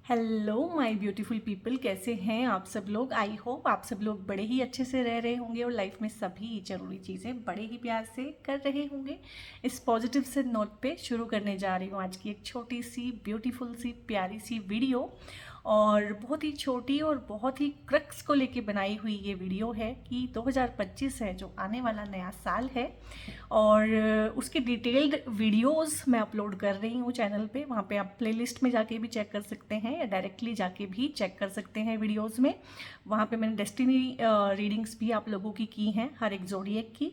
Hello my beautiful people, कैसे हैं आप सब लोग। आई होप आप सब लोग बड़े ही अच्छे से रह रहे होंगे और लाइफ में सभी ज़रूरी चीज़ें बड़े ही प्यार से कर रहे होंगे। इस पॉजिटिव से नोट पे शुरू करने जा रही हूँ आज की एक छोटी सी ब्यूटीफुल सी प्यारी सी वीडियो। और बहुत ही छोटी और बहुत ही क्रक्स को लेके बनाई हुई ये वीडियो है कि 2025 है जो आने वाला नया साल है, और उसकी डिटेल्ड वीडियोस मैं अपलोड कर रही हूँ चैनल पे। वहाँ पे आप प्लेलिस्ट में जाके भी चेक कर सकते हैं या डायरेक्टली जाके भी चेक कर सकते हैं वीडियोस में। वहाँ पे मैंने डेस्टिनी रीडिंग्स भी आप लोगों की हैं, हर एक जोडिएक की,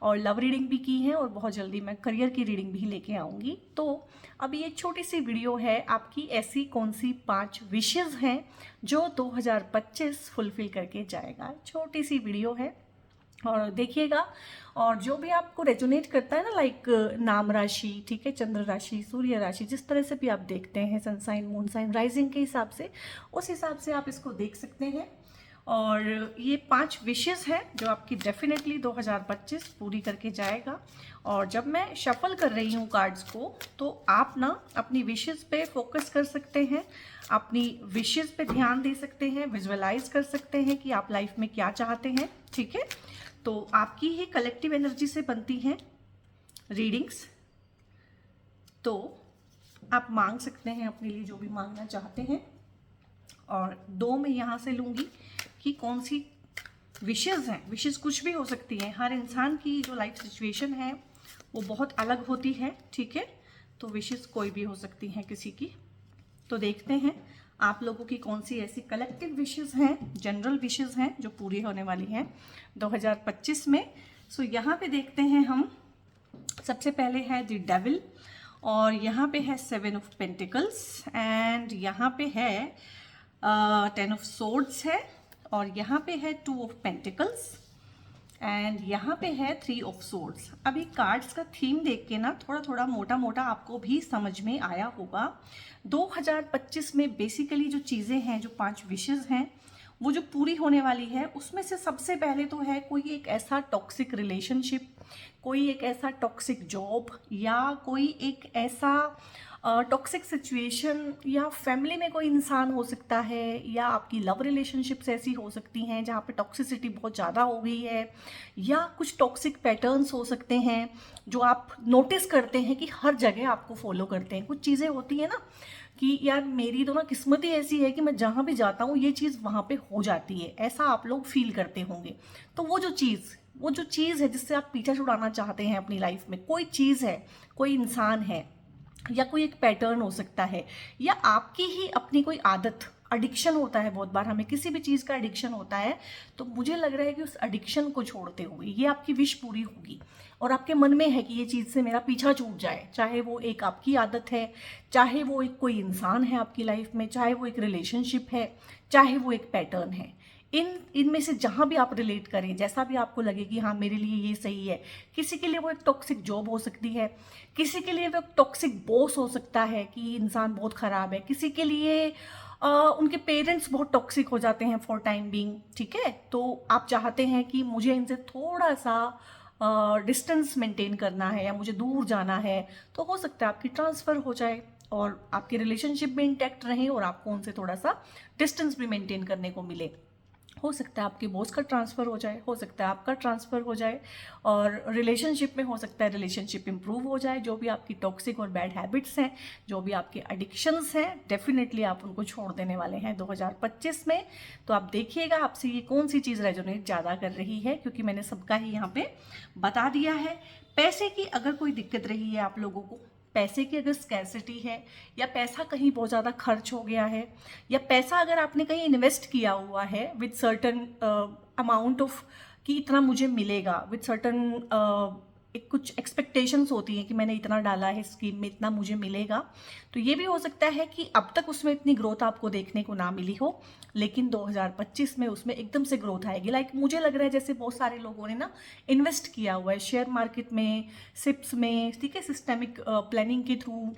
और लव रीडिंग भी की है, और बहुत जल्दी मैं करियर की रीडिंग भी लेके आऊँगी। तो अभी ये छोटी सी वीडियो है आपकी ऐसी कौन सी 5 विशेज़ हैं जो 2025 फुलफिल करके जाएगा। छोटी सी वीडियो है और देखिएगा। और जो भी आपको रेजोनेट करता है ना, लाइक नाम राशि, ठीक है, चंद्र राशि, सूर्य राशि, जिस तरह से भी आप देखते हैं, सनसाइन मून साइन राइजिंग के हिसाब से, उस हिसाब से आप इसको देख सकते हैं। और ये 5 विशेस हैं जो आपकी डेफिनेटली 2025 पूरी करके जाएगा। और जब मैं शफल कर रही हूँ कार्ड्स को, तो आप ना अपनी विशेस पे फोकस कर सकते हैं, अपनी विशेस पे ध्यान दे सकते हैं, विजुअलाइज कर सकते हैं कि आप लाइफ में क्या चाहते हैं, ठीक है। तो आपकी ही कलेक्टिव एनर्जी से बनती हैं रीडिंग्स, तो आप मांग सकते हैं अपने लिए जो भी मांगना चाहते हैं। और 2 मैं यहाँ से लूँगी कि कौन सी विशेज़ हैं। विशेज़ कुछ भी हो सकती हैं, हर इंसान की जो लाइफ सिचुएशन है वो बहुत अलग होती है, ठीक है। तो विशेज़ कोई भी हो सकती हैं किसी की। तो देखते हैं आप लोगों की कौन सी ऐसी कलेक्टिव विशेज़ हैं, जनरल विशेज़ हैं जो पूरी होने वाली हैं 2025 में। सो यहाँ पे देखते हैं हम। सबसे पहले है द डेविल, और यहाँ पे है 7 ऑफ पेंटिकल्स, एंड यहाँ पे है 10 ऑफ सोर्ड्स है, और यहाँ पे है 2 ऑफ पेंटिकल्स, एंड यहाँ पे है 3 ऑफ सोर्ड्स। अभी कार्ड्स का थीम देख के ना थोड़ा थोड़ा मोटा मोटा आपको भी समझ में आया होगा। 2025 में बेसिकली जो चीज़ें हैं, जो 5 विशेज़ हैं, वो जो पूरी होने वाली है, उसमें से सबसे पहले तो है कोई एक ऐसा टॉक्सिक रिलेशनशिप, कोई एक ऐसा टॉक्सिक जॉब, या कोई एक ऐसा टॉक्सिक सिचुएशन, या फैमिली में कोई इंसान हो सकता है, या आपकी लव रिलेशनशिप्स ऐसी हो सकती हैं जहाँ पे टॉक्सिसिटी बहुत ज़्यादा हो गई है, या कुछ टॉक्सिक पैटर्न्स हो सकते हैं जो आप नोटिस करते हैं कि हर जगह आपको फॉलो करते हैं। कुछ चीज़ें होती हैं ना कि यार मेरी तो ना किस्मत ही ऐसी है कि मैं जहाँ भी जाता हूँ ये चीज़ वहाँ पे हो जाती है, ऐसा आप लोग फील करते होंगे। तो वो जो चीज़ है जिससे आप पीछा छुड़ाना चाहते हैं अपनी लाइफ में, कोई चीज़ है, कोई इंसान है, या कोई एक पैटर्न हो सकता है, या आपकी ही अपनी कोई आदत, एडिक्शन होता है। बहुत बार हमें किसी भी चीज़ का एडिक्शन होता है, तो मुझे लग रहा है कि उस एडिक्शन को छोड़ते हुए ये आपकी विश पूरी होगी, और आपके मन में है कि ये चीज़ से मेरा पीछा छूट जाए। चाहे वो एक आपकी आदत है, चाहे वो एक कोई इंसान है आपकी लाइफ में, चाहे वो एक रिलेशनशिप है, चाहे वो एक पैटर्न है। इनमें से जहाँ भी आप रिलेट करें, जैसा भी आपको लगे कि हाँ मेरे लिए ये सही है। किसी के लिए वो एक टॉक्सिक जॉब हो सकती है, किसी के लिए वो एक टॉक्सिक बॉस हो सकता है कि इंसान बहुत ख़राब है, किसी के लिए उनके पेरेंट्स बहुत टॉक्सिक हो जाते हैं फॉर टाइम बीइंग, ठीक है। तो आप चाहते हैं कि मुझे इनसे थोड़ा सा डिस्टेंस मेंटेन करना है, या मुझे दूर जाना है, तो हो सकता है आपकी ट्रांसफ़र हो जाए और आपके रिलेशनशिप भी इंटैक्ट रहें, और आपको उनसे थोड़ा सा डिस्टेंस भी मेंटेन करने को मिले। हो सकता है आपके बॉस का ट्रांसफ़र हो जाए, हो सकता है आपका ट्रांसफ़र हो जाए, और रिलेशनशिप में हो सकता है रिलेशनशिप इंप्रूव हो जाए। जो भी आपकी टॉक्सिक और बैड हैबिट्स हैं, जो भी आपके एडिक्शंस हैं, डेफिनेटली आप उनको छोड़ देने वाले हैं 2025 में। तो आप देखिएगा आपसे ये कौन सी चीज़ रेजोनेट ज़्यादा कर रही है, क्योंकि मैंने सबका ही यहाँ पे बता दिया है। पैसे की अगर कोई दिक्कत रही है आप लोगों को, पैसे की अगर स्कैर्सिटी है, या पैसा कहीं बहुत ज़्यादा खर्च हो गया है, या पैसा अगर आपने कहीं इन्वेस्ट किया हुआ है विद सर्टन अमाउंट ऑफ कि इतना मुझे मिलेगा, विद सर्टन एक कुछ एक्सपेक्टेशंस होती हैं कि मैंने इतना डाला है स्कीम में, इतना मुझे मिलेगा। तो ये भी हो सकता है कि अब तक उसमें इतनी ग्रोथ आपको देखने को ना मिली हो, लेकिन 2025 में उसमें एकदम से ग्रोथ आएगी। लाइक मुझे लग रहा है जैसे बहुत सारे लोगों ने ना इन्वेस्ट किया हुआ है शेयर मार्केट में, सिप्स में, ठीक है, सिस्टेमिक प्लानिंग के थ्रू,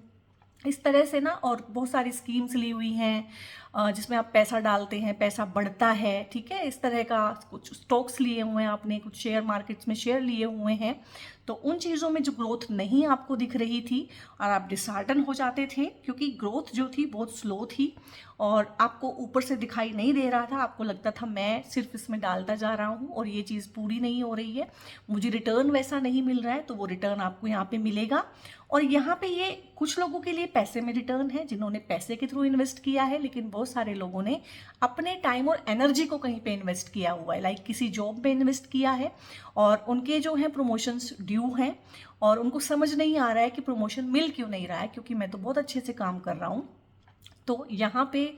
इस तरह से ना, और बहुत सारी स्कीम्स ली हुई हैं, जिसमें आप पैसा डालते हैं, पैसा बढ़ता है, ठीक है, इस तरह का कुछ स्टॉक्स लिए हुए हैं आपने, कुछ शेयर मार्केट्स में शेयर लिए हुए हैं, तो उन चीज़ों में जो ग्रोथ नहीं आपको दिख रही थी और आप डिसहार्टन हो जाते थे क्योंकि ग्रोथ जो थी बहुत स्लो थी और आपको ऊपर से दिखाई नहीं दे रहा था, आपको लगता था मैं सिर्फ इसमें डालता जा रहा हूँ और ये चीज़ पूरी नहीं हो रही है, मुझे रिटर्न वैसा नहीं मिल रहा है, तो वो रिटर्न आपको यहाँ पे मिलेगा। और यहाँ पे ये कुछ लोगों के लिए पैसे में रिटर्न है जिन्होंने पैसे के थ्रू इन्वेस्ट किया है, लेकिन बहुत सारे लोगों ने अपने टाइम और एनर्जी को कहीं पे इन्वेस्ट किया हुआ है, लाइक किसी जॉब में इन्वेस्ट किया है और उनके जो हैं प्रमोशंस ड्यू हैं और उनको समझ नहीं आ रहा है कि प्रमोशन मिल क्यों नहीं रहा है, क्योंकि मैं तो बहुत अच्छे से काम कर रहा हूँ। तो यहाँ पे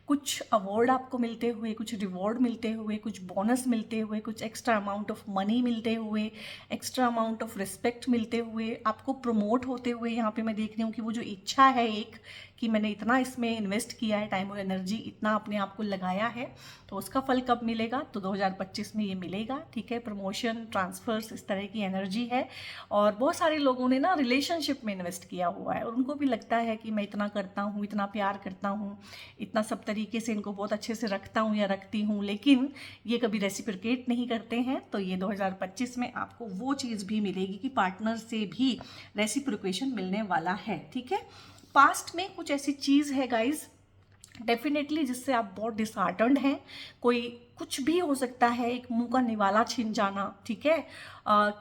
कुछ अवार्ड आपको मिलते हुए, कुछ रिवॉर्ड मिलते हुए, कुछ बोनस मिलते हुए, कुछ एक्स्ट्रा अमाउंट ऑफ मनी मिलते हुए, एक्स्ट्रा अमाउंट ऑफ रिस्पेक्ट मिलते हुए, आपको प्रमोट होते हुए यहाँ पे मैं देख रही हूँ कि वो जो इच्छा है एक कि मैंने इतना इसमें इन्वेस्ट किया है, टाइम और एनर्जी इतना अपने आप को लगाया है, तो उसका फल कब मिलेगा, तो 2025 में ये मिलेगा, ठीक है। प्रमोशन, ट्रांसफर्स, इस तरह की एनर्जी है। और बहुत सारे लोगों ने ना रिलेशनशिप में इन्वेस्ट किया हुआ है और उनको भी लगता है कि मैं इतना करता हूँ, इतना प्यार करता हूँ, इतना सब तरीके से इनको बहुत अच्छे से रखता हूँ या रखती हूँ, लेकिन ये कभी रेसिप्रोकेट नहीं करते हैं। तो ये 2025 में आपको वो चीज़ भी मिलेगी कि पार्टनर से भी रेसिप्रोकेशन मिलने वाला है, ठीक है। पास्ट में कुछ ऐसी चीज़ है गाइज डेफिनेटली जिससे आप बहुत डिसहार्टन्ड हैं, कोई कुछ भी हो सकता है, एक मुंह का निवाला छिन जाना, ठीक है,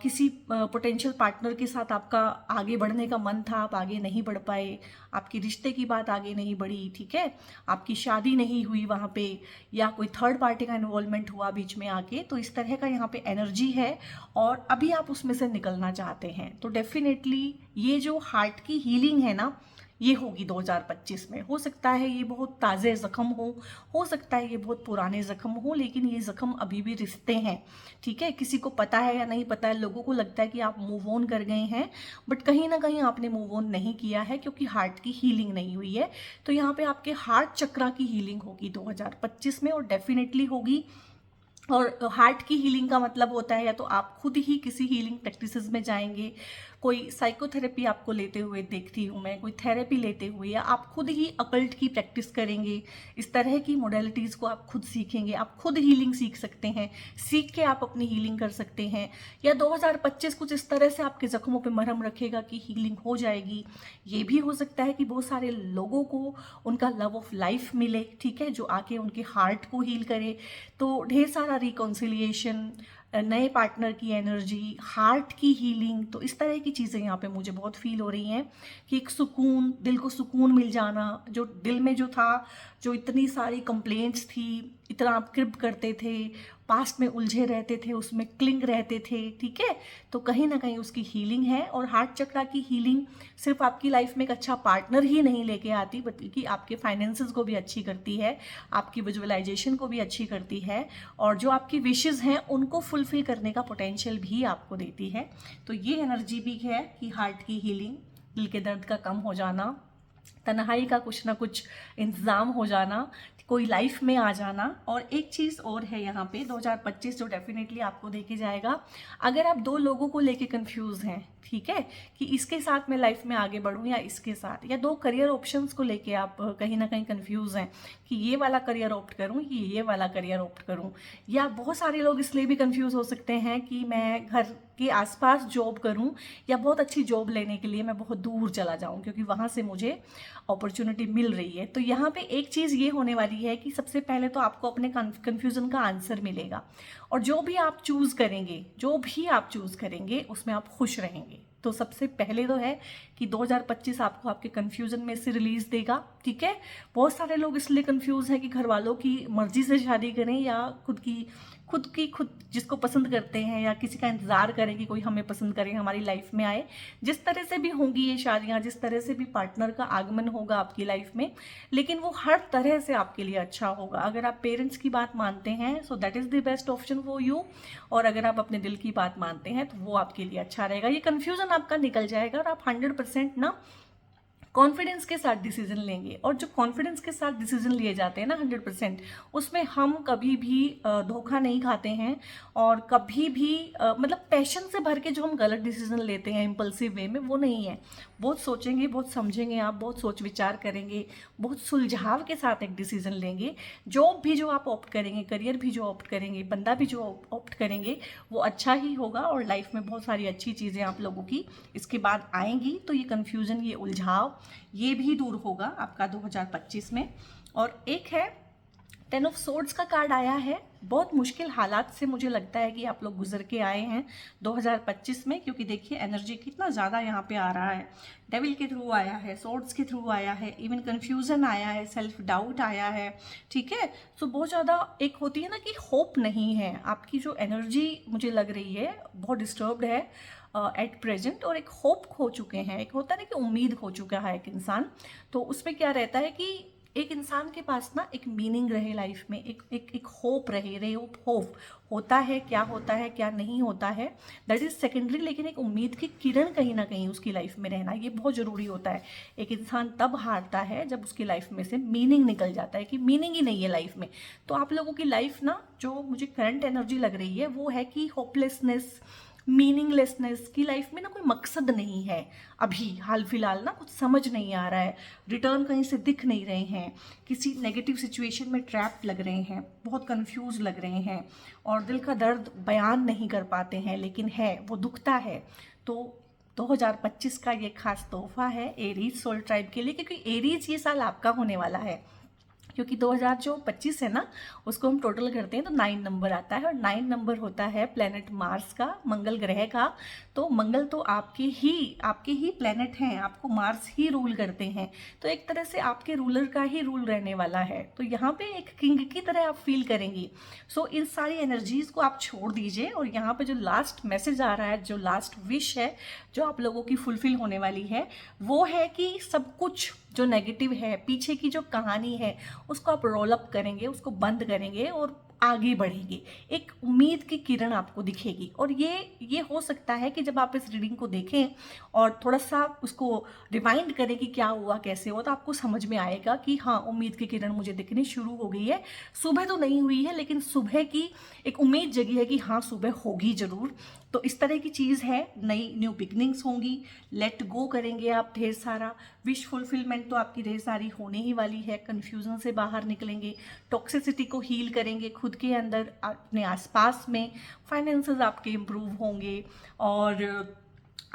किसी पोटेंशियल पार्टनर के साथ आपका आगे बढ़ने का मन था, आप आगे नहीं बढ़ पाए, आपकी रिश्ते की बात आगे नहीं बढ़ी, ठीक है, आपकी शादी नहीं हुई वहाँ पे, या कोई थर्ड पार्टी का इन्वॉल्वमेंट हुआ बीच में आके, तो इस तरह का यहाँ पे एनर्जी है और अभी आप उसमें से निकलना चाहते हैं। तो डेफिनेटली ये जो हार्ट की हीलिंग है ना, ये होगी 2025 में। हो सकता है ये बहुत ताज़े ज़ख्म हो सकता है ये बहुत पुराने ज़ख्म हो, लेकिन ये ज़ख्म अभी भी रिश्ते हैं, ठीक है। किसी को पता है या नहीं पता है, लोगों को लगता है कि आप मूव ऑन कर गए हैं, बट कहीं ना कहीं आपने मूव ऑन नहीं किया है क्योंकि हार्ट की हीलिंग नहीं हुई है। तो यहाँ पे आपके हार्ट चक्रा की हीलिंग होगी 2025 में और डेफिनेटली होगी। और हार्ट की हीलिंग का मतलब होता है या तो आप खुद ही किसी हीलिंग प्रैक्टिसेस में जाएंगे, कोई साइकोथेरेपी आपको लेते हुए देखती हूँ मैं, कोई थेरेपी लेते हुए, या आप खुद ही अकल्ट की प्रैक्टिस करेंगे, इस तरह की मोडेलिटीज़ को आप खुद सीखेंगे, आप खुद हीलिंग सीख सकते हैं, सीख के आप अपनी हीलिंग कर सकते हैं। या 2025 कुछ इस तरह से आपके जख्मों पे मरहम रखेगा कि हीलिंग हो जाएगी। ये भी हो सकता है कि बहुत सारे लोगों को उनका लव ऑफ लाइफ मिले, ठीक है, जो आके उनके हार्ट को हील करे। तो ढेर सारा रिकॉन्सिलिएशन, नए पार्टनर की एनर्जी, हार्ट की हीलिंग, तो इस तरह की चीज़ें यहाँ पे मुझे बहुत फील हो रही हैं कि एक सुकून, दिल को सुकून मिल जाना, जो दिल में जो था, जो इतनी सारी कंप्लेंट्स थी, इतना आप क्रिप करते थे, पास्ट में उलझे रहते थे, उसमें क्लिंग रहते थे, ठीक है, तो कहीं ना कहीं उसकी हीलिंग है। और हार्ट चक्रा की हीलिंग सिर्फ आपकी लाइफ में एक अच्छा पार्टनर ही नहीं लेके आती, बल्कि आपके फाइनेंसेस को भी अच्छी करती है, आपकी विजुअलाइजेशन को भी अच्छी करती है, और जो आपकी विशेज़ हैं उनको फुलफिल करने का पोटेंशियल भी आपको देती है। तो ये एनर्जी भी है कि हार्ट की हीलिंग, दिल के दर्द का कम हो जाना, तन्हाई का कुछ ना कुछ इंतज़ाम हो जाना, कोई लाइफ में आ जाना। और एक चीज़ और है यहाँ पे 2025 जो डेफिनेटली आपको देके जाएगा, अगर आप दो लोगों को लेके कंफ्यूज हैं, ठीक है, कि इसके साथ मैं लाइफ में आगे बढ़ूँ या इसके साथ, या दो करियर ऑप्शंस को लेके आप कहीं ना कहीं कंफ्यूज हैं कि ये वाला करियर ऑप्ट करूँ कि ये वाला करियर ऑप्ट करूँ, या बहुत सारे लोग इसलिए भी कंफ्यूज हो सकते हैं कि मैं घर के आसपास जॉब करूं या बहुत अच्छी जॉब लेने के लिए मैं बहुत दूर चला जाऊं क्योंकि वहां से मुझे अपॉर्चुनिटी मिल रही है। तो यहाँ पे एक चीज़ ये होने वाली है कि सबसे पहले तो आपको अपने कन्फ्यूज़न का आंसर मिलेगा, और जो भी आप चूज़ करेंगे उसमें आप खुश रहेंगे। तो सबसे पहले तो है कि 2025 आपको आपके कन्फ्यूज़न में से रिलीज़ देगा, ठीक है। बहुत सारे लोग इसलिए कंफ्यूज हैं कि घर वालों की मर्जी से शादी करें या खुद जिसको पसंद करते हैं, या किसी का इंतज़ार करें कि कोई हमें पसंद करे, हमारी लाइफ में आए। जिस तरह से भी होंगी ये शादियाँ, जिस तरह से भी पार्टनर का आगमन होगा आपकी लाइफ में, लेकिन वो हर तरह से आपके लिए अच्छा होगा। अगर आप पेरेंट्स की बात मानते हैं so that is the best option for you, और अगर आप अपने दिल की बात मानते हैं तो वो आपके लिए अच्छा रहेगा। ये कन्फ्यूज़न आपका निकल जाएगा और आप 100% ना कॉन्फिडेंस के साथ डिसीजन लेंगे। और जो कॉन्फिडेंस के साथ डिसीजन लिए जाते हैं ना 100%, उसमें हम कभी भी धोखा नहीं खाते हैं। और कभी भी मतलब पैशन से भर के जो हम गलत डिसीजन लेते हैं इम्पल्सिव वे में, वो नहीं है। बहुत सोचेंगे, बहुत समझेंगे, आप बहुत सोच विचार करेंगे, बहुत सुलझाव के साथ एक डिसीजन लेंगे। जॉब भी जो आप ऑप्ट करेंगे, करियर भी जो ऑप्ट करेंगे, बंदा भी जो ऑप्ट करेंगे, वो अच्छा ही होगा। और लाइफ में बहुत सारी अच्छी चीज़ें आप लोगों की इसके बाद आएंगी। तो ये कन्फ्यूज़न, ये उलझाव, ये भी दूर होगा आपका 2025 में। और एक है 10 ऑफ सोर्ड्स का कार्ड आया है। बहुत मुश्किल हालात से मुझे लगता है कि आप लोग गुजर के आए हैं 2025 में, क्योंकि देखिए एनर्जी कितना ज़्यादा यहाँ पे आ रहा है। डेविल के थ्रू आया है, सोर्ड्स के थ्रू आया है, इवन कन्फ्यूज़न आया है, सेल्फ डाउट आया है, ठीक है। सो बहुत ज़्यादा एक होती है ना कि होप नहीं है। आपकी जो एनर्जी मुझे लग रही है बहुत डिस्टर्ब्ड है एट प्रेजेंट, और एक होप खो चुके हैं। एक होता है ना कि उम्मीद खो चुका है एक इंसान। तो उसमें क्या रहता है कि एक इंसान के पास ना एक मीनिंग रहे लाइफ में, एक होप रहे होप होता है, क्या होता है क्या नहीं होता है, दैट इज़ सेकेंडरी। लेकिन एक उम्मीद की किरण कहीं ना कहीं उसकी लाइफ में रहना, ये बहुत ज़रूरी होता है। एक इंसान तब हारता है जब उसकी लाइफ में से मीनिंग निकल जाता है, कि मीनिंग ही नहीं है लाइफ में। तो आप लोगों की लाइफ ना, जो मुझे करंट एनर्जी लग रही है, वो है कि होपलेसनेस, मीनिंगलेसनेस की लाइफ में ना कोई मकसद नहीं है। अभी हाल फिलहाल ना कुछ समझ नहीं आ रहा है, रिटर्न कहीं से दिख नहीं रहे हैं, किसी नेगेटिव सिचुएशन में ट्रैप लग रहे हैं, बहुत कंफ्यूज लग रहे हैं, और दिल का दर्द बयान नहीं कर पाते हैं, लेकिन है वो दुखता है। तो 2025 का ये खास तोहफा है एरीज सोल ट्राइब के लिए, क्योंकि एरीज ये साल आपका होने वाला है। क्योंकि 2025 है ना, उसको हम टोटल करते हैं तो 9 नंबर आता है, और 9 नंबर होता है प्लेनेट मार्स का, मंगल ग्रह का। तो मंगल तो आपके ही प्लेनेट हैं, आपको मार्स ही रूल करते हैं। तो एक तरह से आपके रूलर का ही रूल रहने वाला है। तो यहाँ पे एक किंग की तरह आप फील करेंगी। सो इन सारी एनर्जीज को आप छोड़ दीजिए। और यहाँ पे जो लास्ट मैसेज आ रहा है, जो लास्ट विश है जो आप लोगों की फुलफिल होने वाली है, वो है कि सब कुछ जो नेगेटिव है, पीछे की जो कहानी है, उसको आप रोल अप करेंगे, उसको बंद करेंगे और आगे बढ़ेंगे। एक उम्मीद की किरण आपको दिखेगी। और ये हो सकता है कि जब आप इस रीडिंग को देखें और थोड़ा सा उसको रिमाइंड करें कि क्या हुआ कैसे हुआ, तो आपको समझ में आएगा कि हाँ, उम्मीद की किरण मुझे दिखनी शुरू हो गई है। सुबह तो नहीं हुई है, लेकिन सुबह की एक उम्मीद जगी है कि हाँ, सुबह होगी जरूर। तो इस तरह की चीज़ है, नई न्यू बिगनिंग्स होंगी, लेट गो करेंगे आप ढेर सारा, विश फुलफिलमेंट तो आपकी ढेर सारी होने ही वाली है, कन्फ्यूज़न से बाहर निकलेंगे, टॉक्सिसिटी को हील करेंगे खुद के अंदर, अपने आसपास में, फाइनेंसेस आपके इम्प्रूव होंगे। और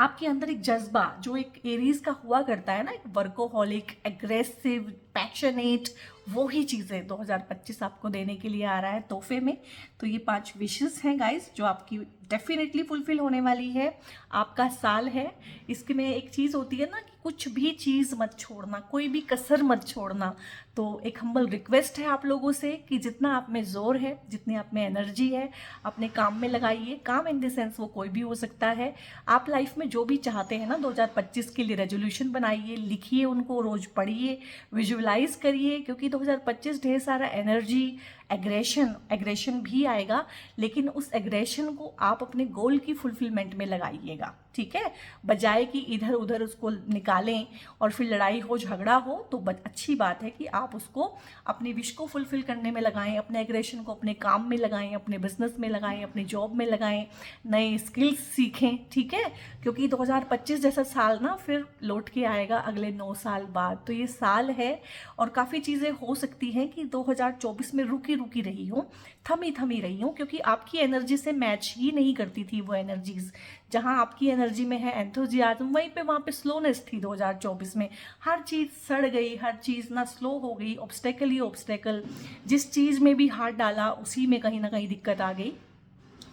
आपके अंदर एक जज्बा जो एक एरीज का हुआ करता है ना, एक वर्कोहॉलिक, एग्रेसिव, पैशनेट, वो ही चीज़ें 2025 आपको देने के लिए आ रहा है तोहफे में। तो ये 5 विशेस हैं गाइस, जो आपकी डेफिनेटली फुलफिल होने वाली है। आपका साल है। इसके में एक चीज़ होती है ना कि कुछ भी चीज़ मत छोड़ना, कोई भी कसर मत छोड़ना। तो एक हम्बल रिक्वेस्ट है आप लोगों से कि जितना आप में जोर है, जितनी आप में एनर्जी है, अपने काम में लगाइए। काम इन द सेंस वो कोई भी हो सकता है। आप लाइफ में जो भी चाहते हैं ना 2025 के लिए, रेजोल्यूशन बनाइए, लिखिए उनको, रोज़ पढ़िए, विजुअलाइज करिए। क्योंकि 2025 ढेर सारा एनर्जी, एग्रेशन भी आएगा, लेकिन उस एग्रेशन को आप अपने गोल की फुलफिलमेंट में लगाइएगा, ठीक है। बजाय कि इधर उधर उसको निकालें और फिर लड़ाई हो, झगड़ा हो, तो अच्छी बात है कि आप उसको अपनी विश को फुलफिल करने में लगाएं, अपने एग्रेशन को अपने काम में लगाएं, अपने बिजनेस में लगाएं, अपनी जॉब में लगाएं, नए स्किल्स सीखें, ठीक है। क्योंकि 2025 जैसा साल ना फिर लौट के आएगा अगले 9 साल बाद। तो ये साल है और काफ़ी चीज़ें हो सकती हैं कि 2024 में रुकी रही हूँ, थमी रही हूँ, क्योंकि आपकी एनर्जी से मैच ही नहीं करती थी वो एनर्जीज। जहाँ आपकी एनर्जी में है एंथुजियाज्म, वहाँ पे स्लोनेस थी 2024 में। हर चीज़ सड़ गई, हर चीज़ ना स्लो हो गई, ऑब्स्टेकल ही ऑब्स्टेकल। जिस चीज़ में भी हाथ डाला उसी में कहीं ना कहीं दिक्कत आ गई।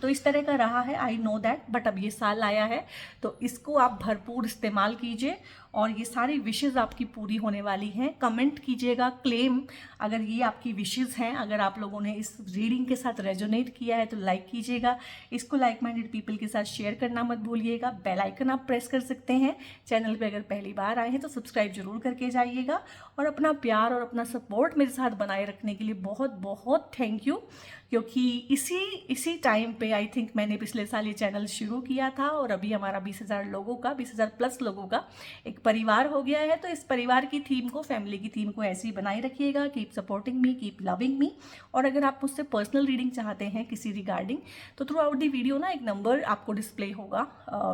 तो इस तरह का रहा है, आई नो दैट। बट अब ये साल आया है तो इसको आप भरपूर इस्तेमाल कीजिए और ये सारी विशेज़ आपकी पूरी होने वाली हैं। कमेंट कीजिएगा, क्लेम, अगर ये आपकी विशेज़ हैं। अगर आप लोगों ने इस रीडिंग के साथ रेजोनेट किया है तो लाइक कीजिएगा। इसको लाइक माइंडेड पीपल के साथ शेयर करना मत भूलिएगा। बेल आइकन आप प्रेस कर सकते हैं। चैनल पे अगर पहली बार आए हैं तो सब्सक्राइब जरूर करके जाइएगा। और अपना प्यार और अपना सपोर्ट मेरे साथ बनाए रखने के लिए बहुत बहुत थैंक यू। क्योंकि इसी टाइम पे आई थिंक मैंने पिछले साल ये चैनल शुरू किया था और अभी हमारा 20,000 लोगों का, 20,000 प्लस लोगों का एक एक परिवार हो गया है, तो इस परिवार की थीम को, फैमिली की थीम को ऐसे ही बनाए रखिएगा। Keep supporting me, keep loving me. और अगर आप मुझसे पर्सनल रीडिंग चाहते हैं किसी रिगार्डिंग, तो थ्रू आउट दी वीडियो ना एक नंबर आपको डिस्प्ले होगा,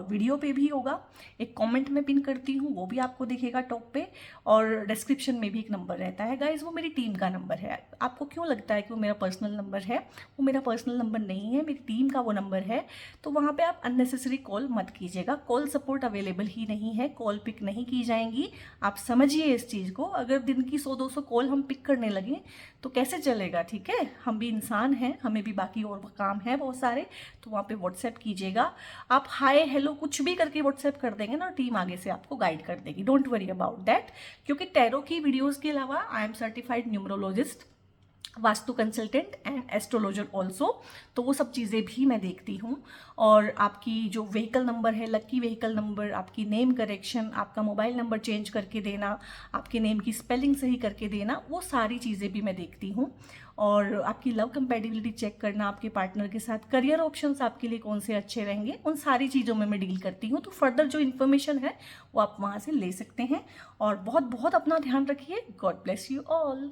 वीडियो पे भी होगा, एक कमेंट में पिन करती हूँ वो भी आपको दिखेगा टॉप पे, और डिस्क्रिप्शन में भी एक नंबर रहता है गाइज, वो मेरी टीम का नंबर है। आपको क्यों लगता है कि वो मेरा पर्सनल नंबर है? वो मेरा पर्सनल नंबर नहीं है, मेरी टीम का वो नंबर है। तो वहाँ पे आप अननेसेसरी कॉल मत कीजिएगा, कॉल सपोर्ट अवेलेबल ही नहीं है, कॉल पिक नहीं की जाएंगी। आप समझिए इस चीज़ को। अगर दिन की 100-200 कॉल हम पिक करने लगे तो कैसे चलेगा? ठीक है, हम भी इंसान हैं, हमें भी बाकी और काम है बहुत सारे। तो वहाँ पे व्हाट्सएप कीजिएगा, आप हाय हेलो कुछ भी करके व्हाट्सएप कर देंगे ना, टीम आगे से आपको गाइड कर देगी। डोंट वरी अबाउट दैट, क्योंकि टैरो की वीडियोज़ के अलावा I am certified numerologist, vastu consultant and astrologer also. तो वो सब चीज़ें भी मैं देखती हूँ। और आपकी जो व्हीकल नंबर है, लक्की व्हीकल नंबर, आपकी नेम करेक्शन, आपका मोबाइल नंबर चेंज करके देना, आपके नेम की स्पेलिंग सही करके देना, वो सारी चीज़ें भी मैं देखती हूँ। और आपकी लव कंपैटिबिलिटी चेक करना, आपके पार्टनर के साथ करियर ऑप्शंस आपके लिए कौन से अच्छे रहेंगे, उन सारी चीज़ों में मैं डील करती हूँ। तो फर्दर जो इन्फॉर्मेशन है वो आप वहाँ से ले सकते हैं। और बहुत बहुत अपना ध्यान रखिए। God bless you all.